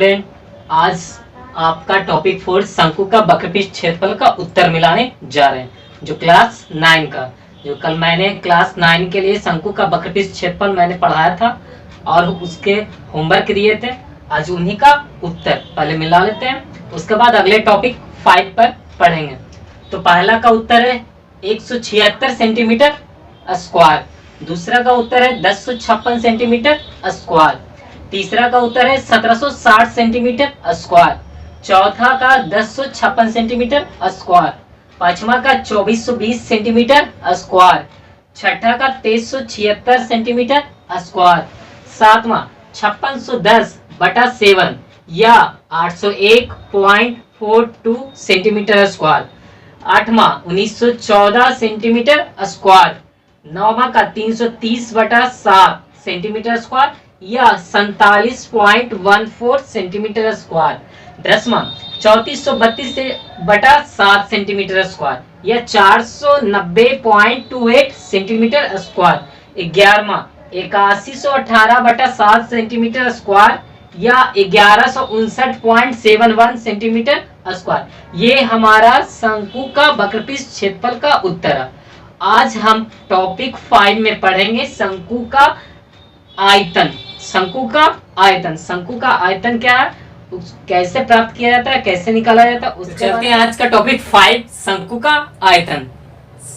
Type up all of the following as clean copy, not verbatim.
Student, आज आपका topic 4 शंकु का वक्रपीठ क्षेत्रफल का उत्तर मिलाने जा रहे हैं, जो क्लास 9 का, जो कल मैंने क्लास 9 के लिए शंकु का वक्रपीठ क्षेत्रफल मैंने पढ़ाया था और उसके होमवर्क दिए थे। आज उन्हीं का उत्तर पहले मिला लेते हैं, उसके बाद अगले टॉपिक 5 पर पढ़ेंगे। तो पहला का उत्तर है 176 सेंटीमीटर स्क्वायर, दूसरा का उत्तर है 1056 सेंटीमीटर स्क्वायर, तीसरा का उत्तर है 1760 सेंटीमीटर स्क्वायर, चौथा का 1056 सेंटीमीटर स्क्वायर, पांचवा का 2420 सेंटीमीटर स्क्वायर, छठा का 2376 सेंटीमीटर स्क्वायर, सातवां 5610/7 या 801.42 सेंटीमीटर स्क्वायर, आठवां 1914 सेंटीमीटर स्क्वायर, नौवां का 330/7 सेंटीमीटर स्क्वायर या 47.14 सेंटीमीटर स्क्वायर, दसवां 3432/7 सेंटीमीटर स्क्वायर या 490.28 सेंटीमीटर स्क्वायर, ग्यारहवां 8118/7 सेंटीमीटर स्क्वायर या 1159.71 सेंटीमीटर स्क्वायर। ये हमारा शंकु का वक्रपीठ क्षेत्रफल का उत्तर है। आज हम टॉपिक 5 में पढ़ेंगे शंकु का आयतन। शंकु का आयतन, शंकु का आयतन क्या है, कैसे प्राप्त किया जाता है, कैसे निकाला जाता है, उसके चलते हैं आज का टॉपिक 5 शंकु का आयतन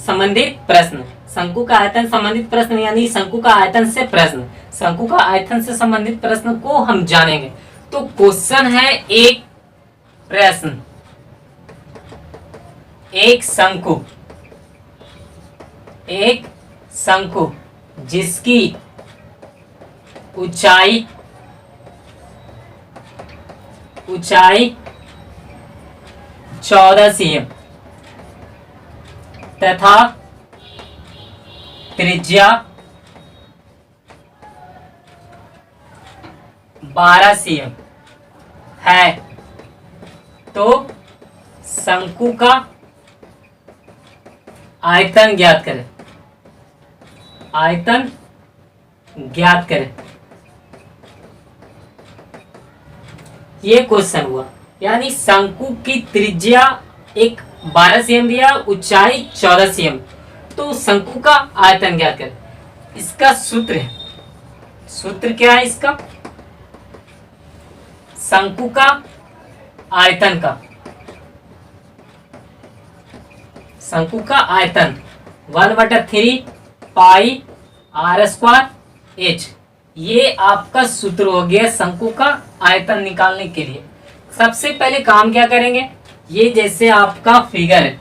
संबंधित प्रश्न। शंकु का आयतन संबंधित प्रश्न यानी शंकु का आयतन से प्रश्न, शंकु का आयतन से संबंधित प्रश्न को हम जानेंगे। तो क्वेश्चन है एक प्रश्न, एक शंकु जिसकी ऊंचाई 14 cm तथा त्रिज्या 12 cm है, तो शंकु का आयतन ज्ञात करें। आयतन ज्ञात करें, ये क्वेश्चन हुआ। यानी शंकु की त्रिज्या एक 12 cm दिया, ऊंचाई 14 cm, तो शंकु का आयतन ज्ञात करें। इसका सूत्र है, सूत्र क्या है इसका, शंकु का आयतन का, शंकु का आयतन 1/3 पाई r² h। ये आपका सूत्र हो गया शंकु का आयतन निकालने के लिए। सबसे पहले काम क्या करेंगे, ये जैसे आपका फिगर है,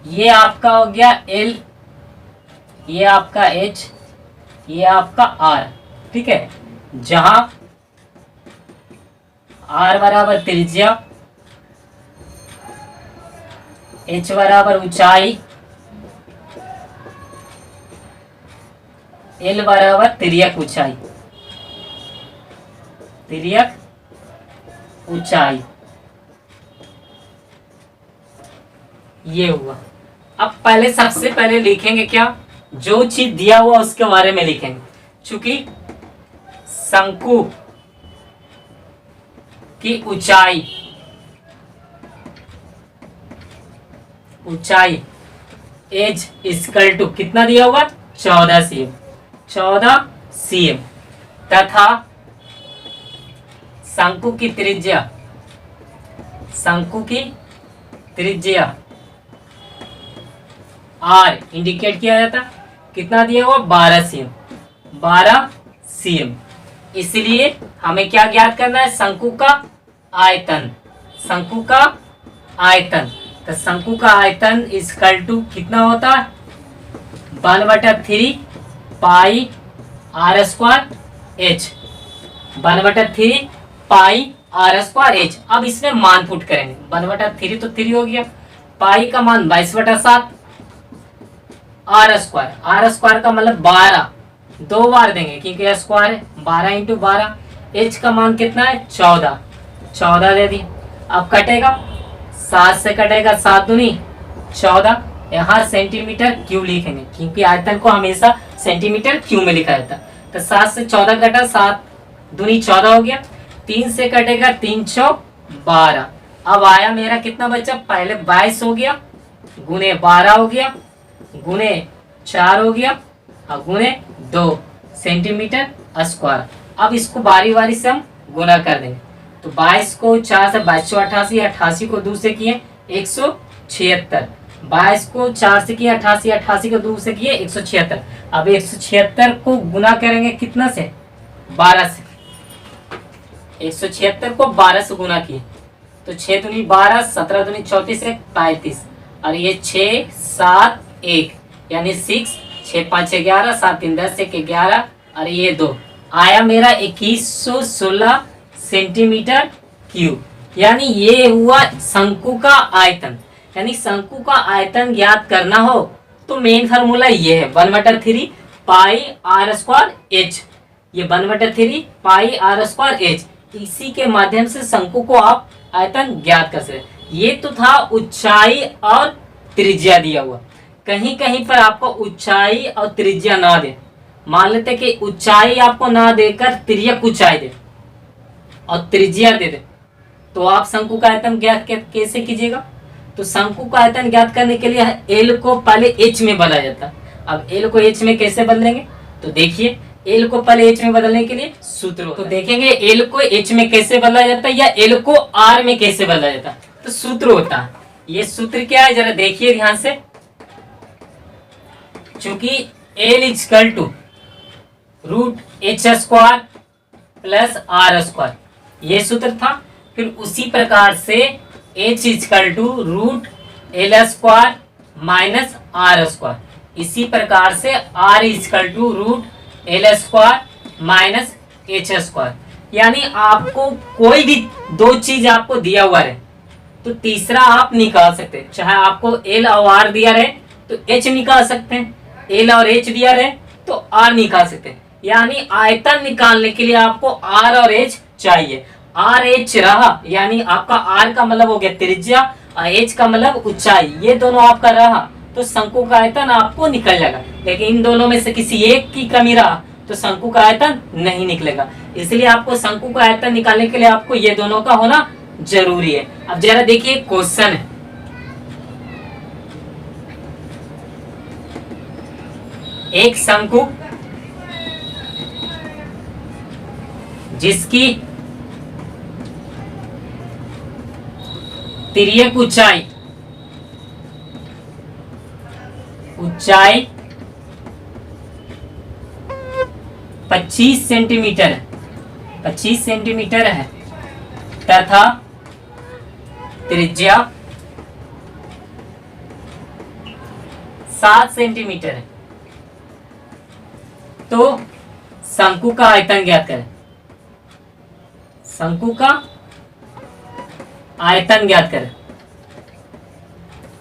ये आपका हो गया L, ये आपका H, ये आपका R, ठीक है। जहां R बराबर त्रिज्या, H बराबर ऊंचाई, L बराबर तिर्यक ऊंचाई, तिर्यक ऊंचाई, ये हुआ। अब पहले सबसे पहले लिखेंगे क्या, जो चीज दिया हुआ उसके बारे में लिखेंगे। चूंकि शंकु की ऊंचाई एज इक्वल टू कितना दिया हुआ, 14 cm तथा शंकु की त्रिज्या R इंडिकेट किया जाता, कितना दिया हुआ 12 cm। इसलिए हमें क्या ज्ञात करना है, शंकु का आयतन, शंकु का आयतन। तो शंकु का आयतन इक्वल टू कितना होता है, 1/3 पाई r² h, 1/3 पाई r² h। अब इसमें मान पुट करेंगे, 1/3 तो 3 हो गया, पाई का मान 22/7, r² का मतलब 12, 2 बार देंगे क्योंकि स्क्वायर है, 12 × 12। h का मान कितना है, 14 दे दिए। अब कटेगा, 7 से कटेगा 7 दूनी 14, यहाँ सेंटीमीटर क्यूब लिखेंगे क्योंकि आयतन को हमेशा सेंटीमीटर क्यूब में लिखा जाता है। तो 7 से 14 कटा, 7 दूनी 14 हो गया। 3 से कटेगा 3 चौक 12। अब आया मेरा कितना बच्चा, पहले 22 हो गया, गुने 12 हो गया, गुने 4 हो गया और गुने 2 सेंटीमीटर स्क्वायर। अब इसको बारी बारी से हम गुना कर देंगे। तो 22 को 4 से 2288, 88 को 2 से किए 176, 22 को 4 से किए 88, 88 को 2 से किए 176। अब 176 को गुना करेंगे कितना से, 12 से। 176 को 12 से गुना किए तो 6 दूनी 12, 17 दूनी 34 से 35 और ये 6 7 1 यानी 6, 6 5 11, 7 3 10 1 11 और ये 2 आया मेरा 2116 सेंटीमीटर क्यूब। यानी ये हुआ शंकु का आयतन। यानी शंकु का आयतन ज्ञात करना हो तो मेन फार्मूला ये है 1/3 पाई आर स्क्वायर एच। ये 1/3 पाई आर स्क्वायर एच, इसी के माध्यम से शंकु को आप आयतन ज्ञात कर सकते। ये तो था ऊंचाई और त्रिज्या दिया हुआ। कहीं कहीं पर आपको ऊंचाई और त्रिज्या ना दे, मान लेते कि ऊंचाई आपको ना देकर तिर्यक ऊंचाई दे और त्रिज्या दे दे, तो आप शंकु का आयतन ज्ञात कैसे कीजिएगा। तो शंकु का आयतन ज्ञात करने के लिए एल को पहले एच में बदला जाता है। अब एल को एच में कैसे बदलेंगे, तो देखिए एल को पहले एच में बदलने के लिए सूत्र होता है। तो देखेंगे एल को एच में कैसे बदला जाता है या एल को आर में कैसे बदला जाता है। तो सूत्र होता है, ये सूत्र क्या है जरा देखिए ध्यान से। चूंकि L equal to √h² plus R square, ये सूत्र था। फिर उसी प्रकार से h equal to √l² minus R square, इसी प्रकार से r equal to √l² minus h²। यानी आपको कोई भी दो चीज आपको दिया हुआ है तो तीसरा आप निकाल सकते हैं। चाहे आपको l और r दिया रहे तो h निकाल सकते हैं, l और h दिया रहे तो r निकाल सकते हैं। यानी आयतन निकालने के लिए आपको r और h चाहिए। r h रहा यानी आपका r का मतलब हो गया त्रिज्या और h का मतलब ऊंचाई, ये दोनों आपका रहा तो शंकु का आयतन आपको निकल जाएगा। लेकिन इन दोनों में से किसी एक की कमी रहा तो शंकु का आयतन नहीं निकलेगा। इसलिए आपको शंकु का आयतन निकालने के लिए आपको ये दोनों का होना जरूरी है। अब जरा देखिए क्वेश्चन है, एक शंकु जिसकी तिर्यक ऊंचाई 25 सेंटीमीटर है, 25 सेंटीमीटर है तथा त्रिज्या 7 सेंटीमीटर है, तो शंकु का आयतन ज्ञात करें। शंकु का आयतन ज्ञात करें,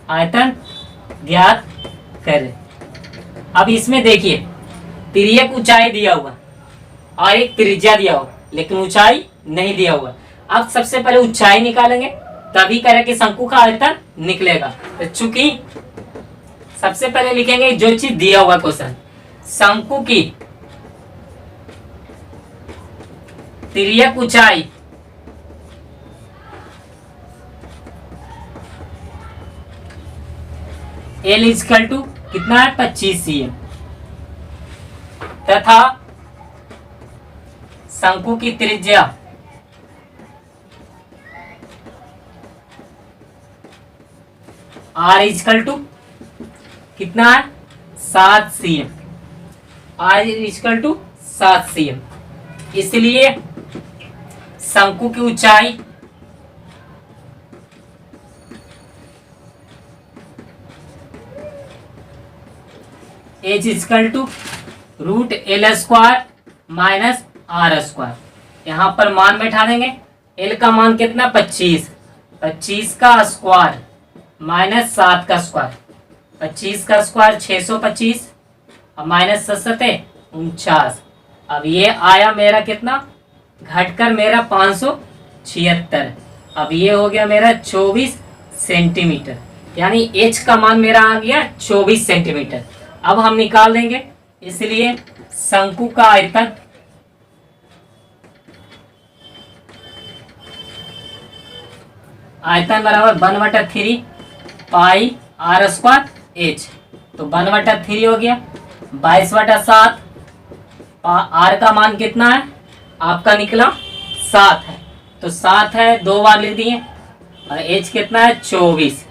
आयतन ज्ञात करें। अब इसमें देखिए तिर्यक ऊंचाई दिया हुआ और एक त्रिज्या दिया हुआ, लेकिन ऊंचाई नहीं दिया हुआ। अब सबसे पहले ऊंचाई निकालेंगे तभी करके शंकु का आयतन निकलेगा। तो चूंकि सबसे पहले लिखेंगे जो चीज दिया हुआ क्वेश्चन, शंकु की तिर्यक ऊंचाई L इक्वल टू कितना है 25 cm तथा शंकु की त्रिज्या R इक्वल टू कितना है 7 cm, R equal to 7 cm। इसलिए शंकु की ऊंचाई h equal to √l² minus r²। यहाँ पर मान बैठा देंगे। l का मान कितना 25, 25 का स्क्वायर माइनस 7 का स्क्वायर, 25 का स्क्वायर 625 और माइनस 7 49। अब ये आया मेरा कितना, घटकर मेरा 576 अब ये हो गया मेरा 24 सेंटीमीटर, यानी h का मान मेरा आ गया 24 सेंटीमीटर। अब हम निकाल देंगे, इसलिए शंकु का आयतन बराबर 1/3 पाई r स्क्वायर h। तो 1/3 हो गया 22/7। r का मान कितना है आपका निकला 7 है, तो 7 है 2 बार लिख दिए, और h कितना है 24।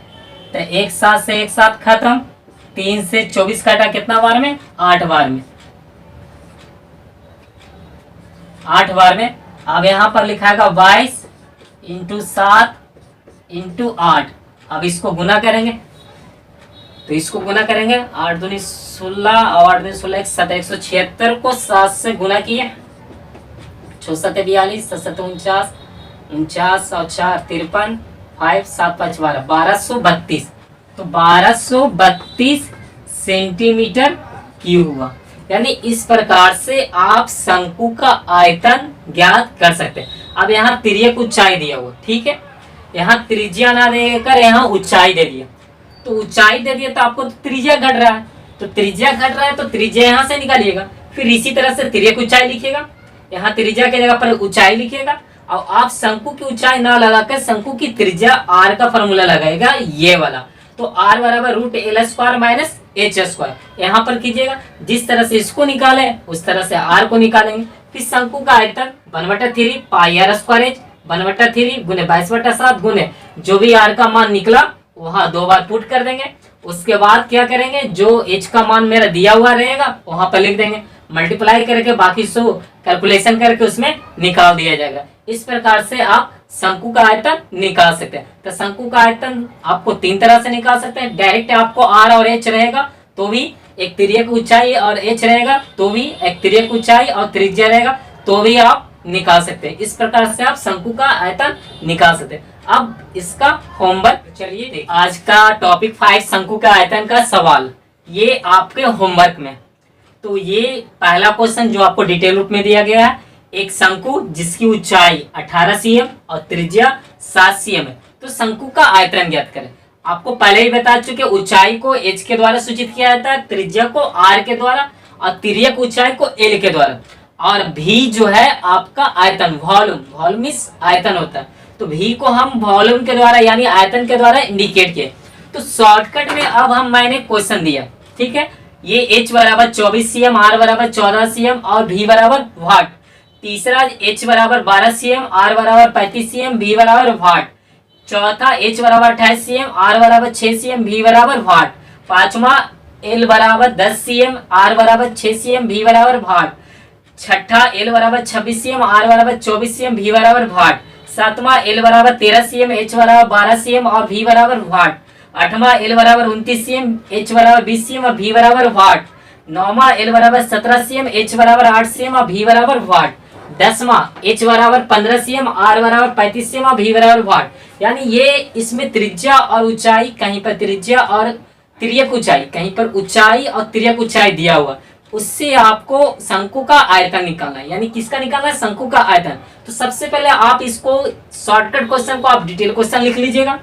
तो एक 7 से एक 7 खत्म, 3 से 24 काटा कितना बार में 8 बार में, 8 बार में। अब यहाँ पर लिखाएगा 22 × 7 × 8। अब इसको गुना करेंगे, तो इसको गुना करेंगे 8 दूनी 16 और 8 दूनी 16 176 को 7 से गुना किए, 6 7 42 7 7 49 49 और 4 53 5 7 5 12 1232। तो 1232 सेंटीमीटर क्यूब हुआ। यानी इस प्रकार से आप शंकु का आयतन ज्ञात कर सकते हैं। अब यहाँ तिर्यक ऊंचाई दिया हुआ, ठीक है, यहाँ त्रिज्या ना देकर यहाँ ऊंचाई दे दिया, तो ऊंचाई दे दिया तो आपको तो त्रिज्या घट रहा है, तो त्रिज्या घट रहा है तो त्रिज्या यहाँ से निकालिएगा। फिर इसी तरह से तिर्यक ऊंचाई लिखिएगा, यहाँ त्रिज्या की जगह पर ऊंचाई लिखिएगा, और आप शंकु की ऊंचाई ना लगाकर शंकु की त्रिज्या आर का फॉर्मूला लगाएगा, ये वाला। तो आर बराबर √l² - h²। यहाँ पर कीजिएगा, जिस तरह से इसको निकाले उस तरह से आर को निकालेंगे। फिर शंकु का आयतन 1/3 पाई r² h 1/3 गुने 22/7 गुने जो भी आर का मान निकला वहां 2 बार पुट कर देंगे। उसके बाद क्या करेंगे, जो h का मान मेरा दिया हुआ रहेगा वहां पर लिख देंगे, मल्टीप्लाई करके बाकी सो कैलकुलेशन करके उसमें निकाल दिया जाएगा। इस प्रकार से आप शंकु का आयतन निकाल सकते हैं। तो शंकु का आयतन आपको 3 तरह से निकाल सकते हैं। डायरेक्ट आपको r और h रहेगा तो भी, एक तिर्यक ऊंचाई और h रहेगा तो भी, एक तिर्यक ऊंचाई और त्रिज्या रहेगा तो भी आप निकाल सकते हैं। इस प्रकार से आप शंकु का आयतन निकाल सकते हैं। अब इसका होमवर्क चलिए देखिए। आज का टॉपिक 5 शंकु का आयतन का सवाल, ये आपके होमवर्क में। तो ये पहला क्वेश्चन जो आपको डिटेल रूप में दिया गया है, एक शंकु जिसकी ऊंचाई 18 cm और त्रिज्या 7 cm है, तो शंकु का आयतन ज्ञात करें। आपको पहले ही बता चुके, ऊंचाई को h के द्वारा सूचित किया जाता है, त्रिज्या को r के द्वारा और तिर्यक ऊंचाई को l के द्वारा, और v जो है आपका आयतन, वॉल्यूम इस आयतन होता है, तो v को हम वॉल्यूम के द्वारा यानी आयतन के द्वारा इंडिकेट किए। तो शॉर्टकट में अब मैंने क्वेश्चन दिया, ठीक है, ये h बराबर 24 cm, r बराबर 14 cm और v बराबर वाट। तीसरा h बराबर 12 cm, r बराबर 35 cm, v बराबर वाट। चौथा h बराबर 28 cm, r बराबर 6 cm, v बराबर वाट। पांचवा l बराबर 10 cm, r बराबर 6 cm, v बराबर वाट। छठा l बराबर 26 cm, r बराबर 24 cm, v बराबर वाट। सातवां l बराबर 13 cm, h बराबर 12 cm और v बराबर वाट। आठवां l बराबर 29 cm, h बराबर 20 cm और v बराबर वाट। नौवां l बराबर 17 cm, h बराबर 8 cm और v बराबर वाट। 10वां h बराबर 15 cm, r बराबर 35 cm और v बराबर वाट। यानी ये इसमें त्रिज्या और ऊंचाई, कहीं पर त्रिज्या और तिर्यक ऊंचाई, कहीं पर ऊंचाई और तिर्यक ऊंचाई दिया हुआ, उससे आपको शंकु का आयतन निकालना है। यानी किसका निकालना है, शंकु का आयतन। तो सबसे पहले आप इसको शॉर्टकट क्वेश्चन को आप डिटेल क्वेश्चन लिख लीजिएगा।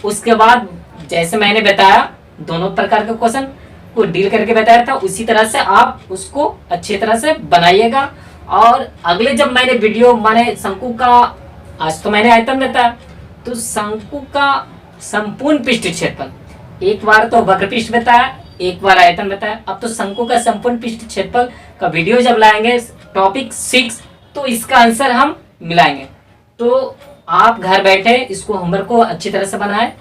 उसके बाद जैसे मैंने बताया दोनों प्रकार के क्वेश्चन को डील करके बताया था, उसी तरह से आप उसको अच्छी तरह से बनाइएगा। और अगले जब मैंने वीडियो माने शंकु का, आज तो मैंने आयतन बताया, तो शंकु का संपूर्ण पृष्ठ क्षेत्रफल, एक बार तो वक्र पृष्ठ बताया, एक बार आयतन बताया, अब तो शंकु का संपूर्ण पृष्ठ क्षेत्रफल का वीडियो जब लाएंगे टॉपिक 6, तो इसका आंसर हम मिलाएंगे। तो आप घर बैठे इसको होमवर्क को अच्छी तरह से बनाएं,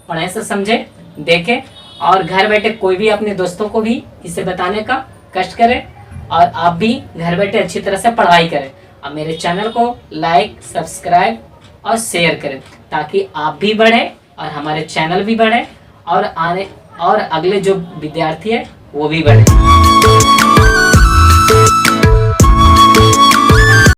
पढ़ाई से समझे, देखें, और घर बैठे कोई भी अपने दोस्तों को भी इसे बताने का कष्ट करें, और आप भी घर बैठे अच्छी तरह से पढ़ाई करें। और मेरे चैनल को लाइक, सब्सक्राइब और शेयर करें, ताकि आप भी बढ़े और हमारे चैनल भी बढ़े, और अगले जो विद्यार्थी है वो भी बढ़े।